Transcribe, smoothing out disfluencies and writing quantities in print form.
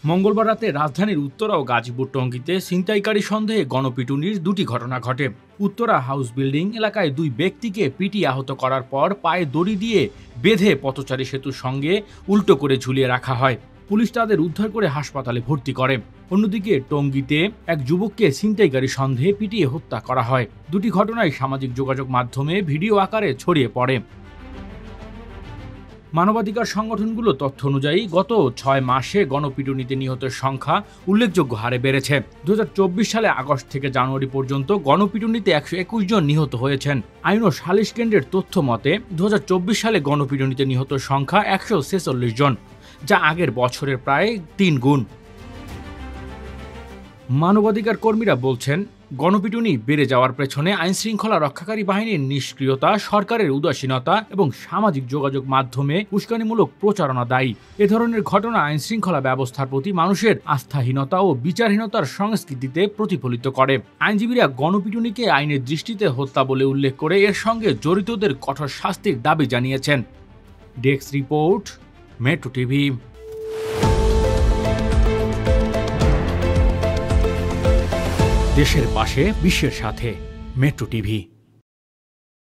মঙ্গলবার রাতে রাজধানীর উত্তরা ও গাজীপুর টঙ্গীতে ছিনতাইকারী সন্দেহে গণপিটুনির দুটি ঘটনা ঘটে। উত্তরা হাউস বিল্ডিং এলাকায় দুই ব্যক্তিকে পিটিয়ে আহত করার পর পায়ে দড়ি দিয়ে বেঁধে পথচারী সেতুর সঙ্গে উল্টো করে ঝুলিয়ে রাখা হয়। পুলিশ তাদের উদ্ধার করে হাসপাতালে ভর্তি করে। অন্যদিকে টঙ্গীতে এক যুবককে ছিনতাইকারী সন্দেহে পিটিয়ে হত্যা করা হয়। দুটি ঘটনায় সামাজিক যোগাযোগ মাধ্যমে ভিডিও আকারে ছড়িয়ে পড়ে। মানবাধিকার সংগঠনগুলো তথ্য অনুযায়ী গত ৬ মাসে গণপিটুনিতে নিহতের সংখ্যা উল্লেখযোগ্য হারে বেড়েছে। ২০২৪ সালে আগস্ট থেকে জানুয়ারি পর্যন্ত গণপিটুনিতে ১২১ জন নিহত হয়েছেন। আইন ও সালিশ কেন্দ্রের তথ্য মতে ২০২৪ সালে গণপিটুনিতে নিহতের সংখ্যা ১৪৬ জন, যা আগের বছরের প্রায় ৩ গুণ। মানবাধিকার কর্মীরা বলছেন, গণপিটুনি বেড়ে যাওয়ার পেছনে আইনশৃঙ্খলা রক্ষাকারী বাহিনীর নিষ্ক্রিয়তা, সরকারের উদাসীনতা এবং সামাজিক যোগাযোগ মাধ্যমে উস্কানিমূলক প্রচারণা দায়ী। এ ধরনের ঘটনা আইনশৃঙ্খলা ব্যবস্থার প্রতি মানুষের আস্থাহীনতা ও বিচারহীনতার সংস্কৃতিতে প্রতিফলিত করে। আইনজীবীরা গণপিটুনিকে আইনের দৃষ্টিতে হত্যা বলে উল্লেখ করে এর সঙ্গে জড়িতদের কঠোর শাস্তির দাবি জানিয়েছেন। Desk report, metro TV. দেশের পাশে, বিশ্বের সাথে, মেট্রো টিভি।